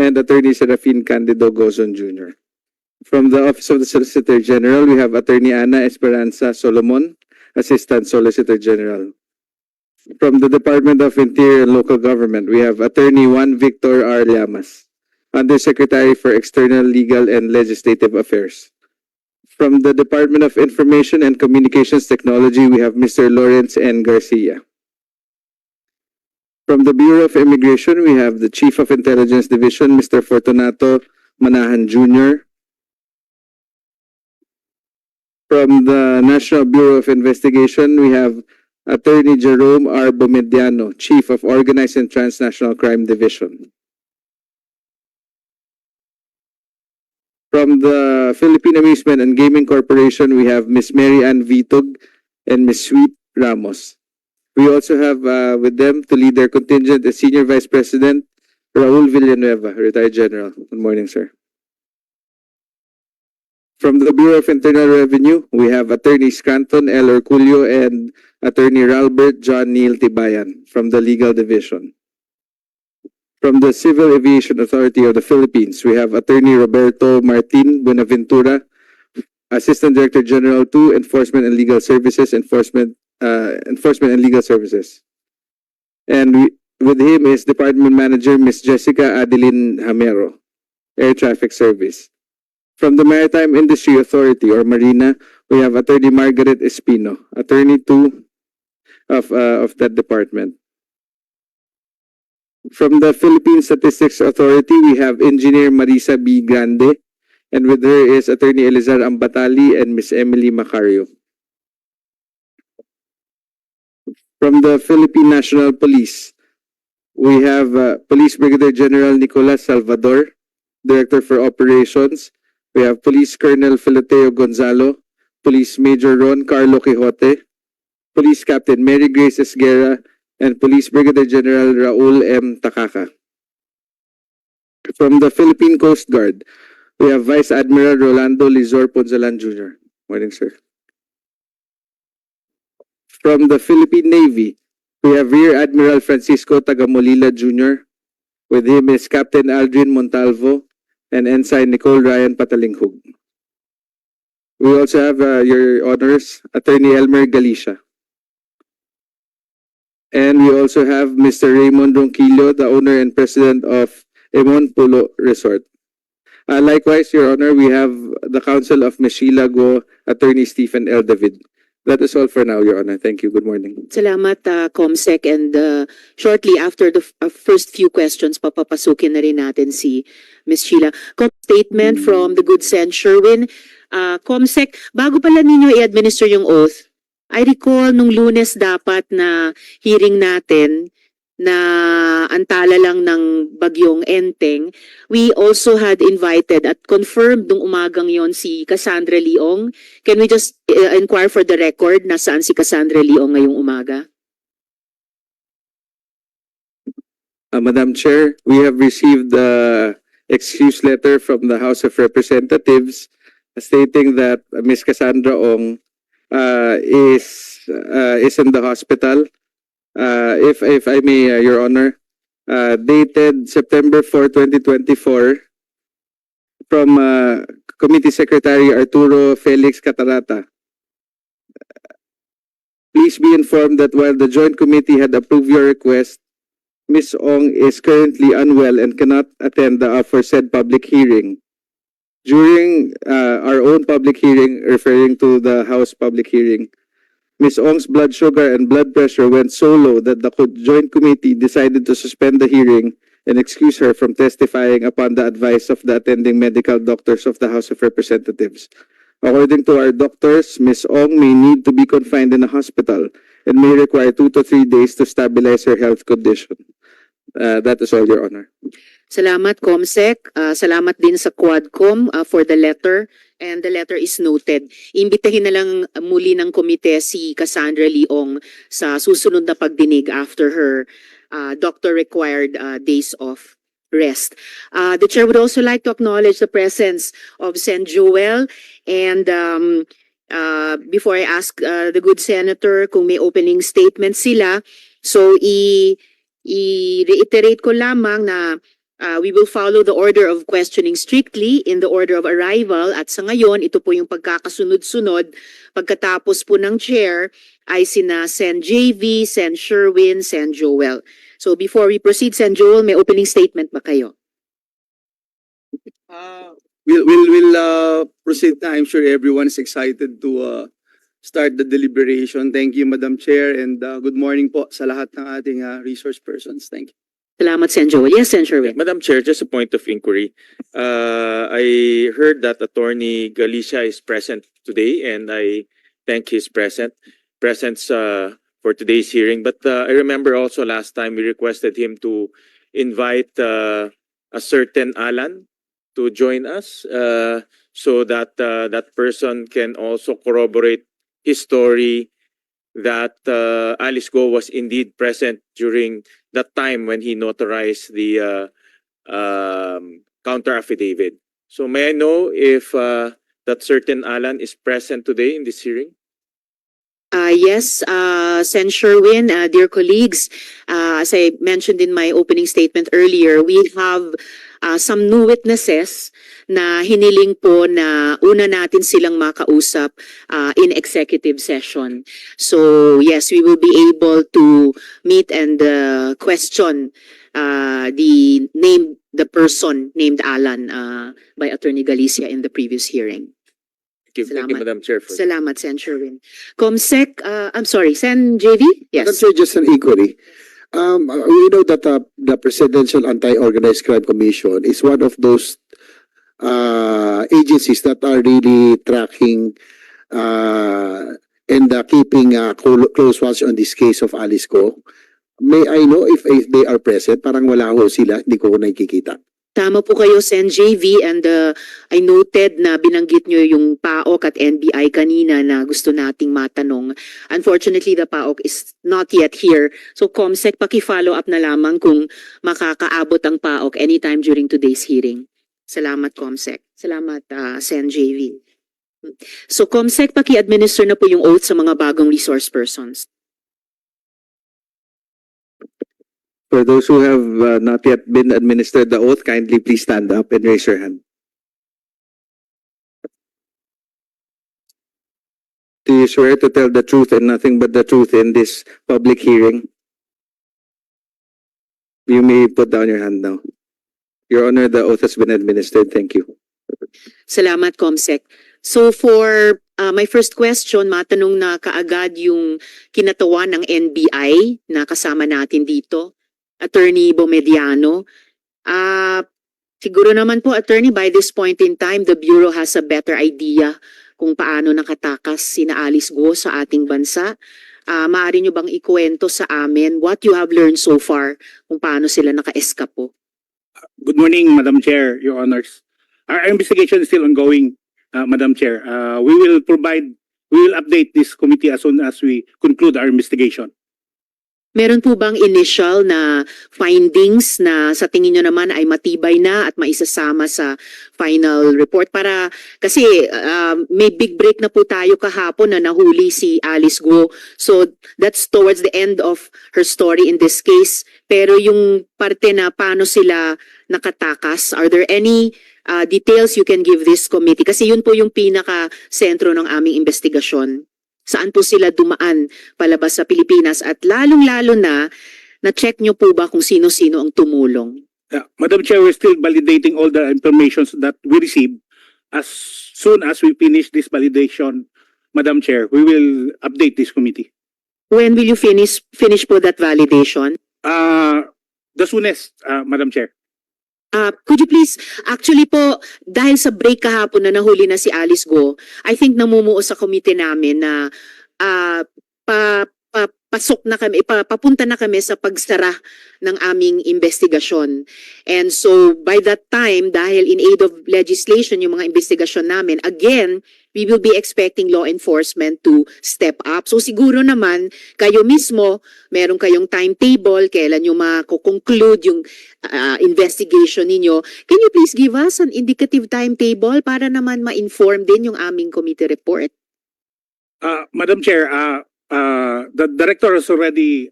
and Attorney Serafin Candido Gozon Jr. From the Office of the Solicitor General, we have Attorney Ana Esperanza Solomon, Assistant Solicitor General. From the Department of Interior and Local Government, we have Attorney Juan Victor R. Llamas, Undersecretary for External Legal and Legislative Affairs. From the Department of Information and Communications Technology, we have Mr. Lawrence N. Garcia. From the Bureau of Immigration, we have the Chief of Intelligence Division, Mr. Fortunato Manahan Jr. From the National Bureau of Investigation, we have Attorney Jerome R. Bomediano, Chief of Organized and Transnational Crime Division. From the Philippine Amusement and Gaming Corporation, we have Ms. Mary Ann Vitug and Ms. Sweet Ramos. We also have with them to lead their contingent the Senior Vice President Raul Villanueva, Retired General. Good morning, sir. From the Bureau of Internal Revenue, we have Attorney Scranton L. Orculio and Attorney Ralbert John Neil Tibayan from the Legal Division. From the Civil Aviation Authority of the Philippines, we have Attorney Roberto Martin Buenaventura, Assistant Director General 2, Enforcement and Legal Services, Enforcement and Legal Services. And with him is Department Manager Ms. Jessica Adeline Hamero, Air Traffic Service. From the Maritime Industry Authority or Marina, we have Attorney Margaret Espino, Attorney 2 of that department. From the Philippine Statistics Authority, we have Engineer Marisa B. Grande, and with her is Attorney Elizar Ambatali and Ms. Emily Macario. From the Philippine National Police, we have Police Brigadier General Nicolas Salvador, Director for Operations. We have Police Colonel Filoteo Gonzalo, Police Major Ron Carlo Quixote, Police Captain Mary Grace Esguerra, and Police Brigadier General Raul M. Takaka. From the Philippine Coast Guard, we have Vice Admiral Rolando Lizor Ponzalan Jr. Morning, sir. From the Philippine Navy, we have Rear Admiral Francisco Tagamolila Jr. With him is Captain Aldrin Montalvo and Ensign Nicole Ryan Patalinghug. We also have your honors, Attorney Elmer Galicia. And we also have Mr. Raymond Ronquillo, the owner and president of Emon Polo Resort. Likewise, Your Honor, we have the counsel of Ms. Sheila Go, Attorney Stephen L. David. That is all for now, Your Honor. Thank you. Good morning. Salamat, Comsec. And shortly after the first few questions, papapasukin na rin natin si Ms. Sheila. Statement from the good Sen. Sherwin. Comsec, bago pala ninyo i-administer yung oath, I recall nung Lunes dapat na hearing natin na antala lang ng bagyong Enteng, we also had invited at confirmed nung umagang yon si Cassandra Leong. Can we just inquire for the record nasaan si Cassandra Leong ngayong umaga? Madam Chair, we have received the excuse letter from the House of Representatives stating that Ms. Cassandra Ong is in the hospital. If I may, Your Honor, dated September 4, 2024, from Committee Secretary Arturo Felix Catarata. Please be informed that while the Joint Committee had approved your request, Ms. Ong is currently unwell and cannot attend the aforesaid public hearing. During our own public hearing, referring to the House public hearing, Ms. Ong's blood sugar and blood pressure went so low that the Joint Committee decided to suspend the hearing and excuse her from testifying upon the advice of the attending medical doctors of the House of Representatives. According to our doctors, Ms. Ong may need to be confined in a hospital and may require 2 to 3 days to stabilize her health condition. That is all, Your Honor. Salamat, Comsec. Salamat din sa Quadcom for the letter. And the letter is noted. Imbitahin na lang muli ng komite si Cassandra Leong sa susunod na pagdinig after her doctor-required days of rest. The Chair would also like to acknowledge the presence of Sen. Joel. And before I ask the good Senator kung may opening statement sila, so i-reiterate ko lamang na We will follow the order of questioning strictly in the order of arrival at sa ngayon, ito po yung pagkakasunod-sunod. Pagkatapos po ng chair ay sina Sen JV, Sen Sherwin, Sen Joel. So before we proceed, Sen Joel, may opening statement ba kayo? We'll proceed na. I'm sure everyone is excited to start the deliberation. Thank you, Madam Chair, and good morning po sa lahat ng ating resource persons. Thank you. Salamat, Sen Joel. Yes, Sen Sherwin. Madam Chair, just a point of inquiry. I heard that Attorney Galicia is present today, and I thank his presence for today's hearing. But I remember also last time we requested him to invite a certain Alan to join us, so that that person can also corroborate his story that Alice Go was indeed present during that time when he notarized the counter affidavit. So may I know if that certain Alan is present today in this hearing? Yes, Sen Sherwin, dear colleagues, as I mentioned in my opening statement earlier, we have some new witnesses na hiniling po na una natin silang makausap in executive session. So yes, we will be able to meet and question the person named Alan by Attorney Galicia in the previous hearing. Thank you, Salamat. Madam Chair. Salamat, Sen Sherwin. Comsec, I'm sorry, Sen JV? Madam Yes. Chair, just an inquiry. We know that the Presidential Anti-Organized Crime Commission is one of those agencies that are really tracking and keeping close watch on this case of Alice Go. May I know if they are present? Parang wala ho sila, hindi ko nakikita. Tama po kayo, Sen JV, and I noted na binanggit nyo yung PAOK at NBI kanina na gusto nating matanong. Unfortunately, the PAOK is not yet here. So Comsec, paki-follow up na lamang kung makakaabot ang PAOK anytime during today's hearing. Salamat, Comsec. Salamat, Sen JV. So Comsec, paki-administer na po yung oath sa mga bagong resource persons. For those who have not yet been administered the oath, kindly please stand up and raise your hand. Do you swear to tell the truth and nothing but the truth in this public hearing? You may put down your hand now. Your Honor, the oath has been administered. Thank you. Salamat, Comsec. So for my first question, matanong na kaagad yung kinatawan ng NBI na kasama natin dito, Attorney Bomediano. Siguro naman po, Attorney, by this point in time, the Bureau has a better idea kung paano nakatakas sina Alice Go sa ating bansa. Maaari nyo bang ikuwento sa amin what you have learned so far kung paano sila naka-eskapo? Good morning, Madam Chair, Your Honors. Our investigation is still ongoing, Madam Chair. We will update this committee as soon as we conclude our investigation. Meron po bang initial na findings na sa tingin nyo naman ay matibay na at maisasama sa final report? Para kasi may big break na po tayo kahapon na nahuli si Alice Go. So that's towards the end of her story in this case. Pero yung parte na paano sila nakatakas, are there any details you can give this committee? Kasi yun po yung pinaka-sentro ng aming investigasyon. Saan po sila dumaan palabas sa Pilipinas at lalong-lalo na-check nyo po ba kung sino-sino ang tumulong? Madam Chair, we're still validating all the information that we receive. As soon as we finish this validation, Madam Chair, we will update this committee. When will you finish po that validation? The soonest, Madam Chair. Could you please, actually po, dahil sa break kahapon na nahuli na si Alice Go, I think namumuo sa komite namin na pasok na kami, papunta na kami sa pagsara ng aming investigasyon. And so by that time, dahil in aid of legislation yung mga investigasyon namin, again, we will be expecting law enforcement to step up. So siguro naman, kayo mismo, meron kayong timetable, kailan yung mako-conclude yung investigation ninyo. Can you please give us an indicative timetable para naman ma-inform din yung aming committee report? Madam Chair, the director has already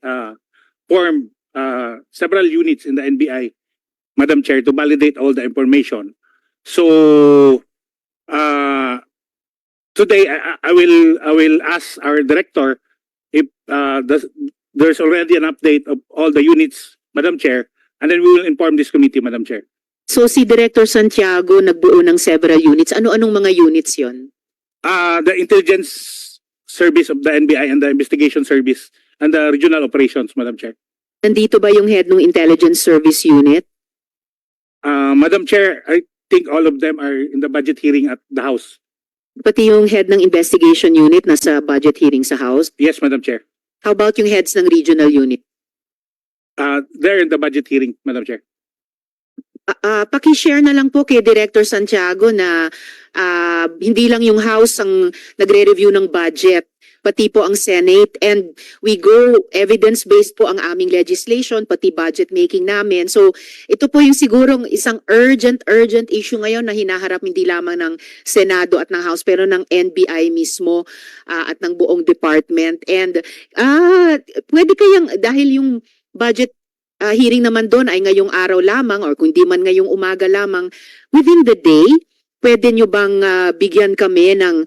formed several units in the NBI, Madam Chair, to validate all the information. So, today I will ask our director if there's already an update of all the units, Madam Chair, and then we will inform this committee, Madam Chair. So si Director Santiago nagbuo ng several units. Ano-anong mga units yon? The intelligence service of the NBI and the investigation service and the regional operations, Madam Chair. Nandito ba yung head ng Intelligence Service Unit? Madam Chair, I think all of them are in the budget hearing at the House. Pati yung head ng Investigation Unit nasa budget hearing sa House? Yes, Madam Chair. How about yung heads ng Regional Unit? They're in the budget hearing, Madam Chair. Paki-share na lang po kay Director Santiago na hindi lang yung House ang nagre-review ng budget, pati po ang Senate, and we go evidence-based po ang aming legislation, pati budget making namin. So ito po yung sigurong isang urgent issue ngayon na hinaharap hindi lamang ng Senado at ng House pero ng NBI mismo at ng buong department. And pwede kayang, dahil yung budget hearing naman doon ay ngayong araw lamang or kung di man ngayong umaga lamang, within the day, pwede nyo bang bigyan kami ng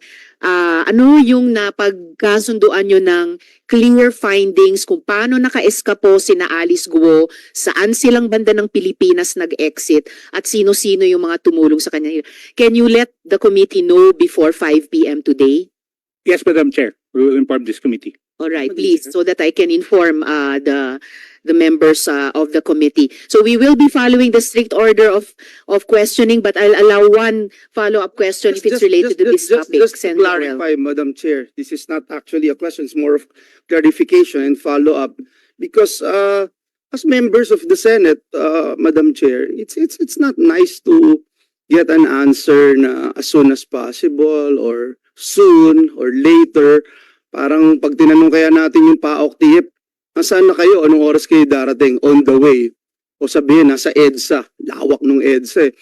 ano yung napagkasunduan nyo ng clear findings kung paano naka-eskapo sina Alice Guo, saan silang banda ng Pilipinas nag-exit at sino-sino yung mga tumulong sa kanya. Can you let the committee know before 5 p.m. today? Yes, Madam Chair. We will inform this committee. All right, please, so that I can inform the members of the committee. So we will be following the strict order of questioning, but I'll allow one follow-up question if it's related to this topic. Just to Senator Rel. clarify, Madam Chair, this is not actually a question, it's more of clarification and follow-up. Because as members of the Senate, Madam Chair, it's not nice to get an answer na as soon as possible or soon or later. Parang pag tinanong kaya natin yung PAOK TIP, nasaan na kayo? Anong oras kayo darating? On the way. O sabihin, nasa EDSA. Lawak nung EDSA eh.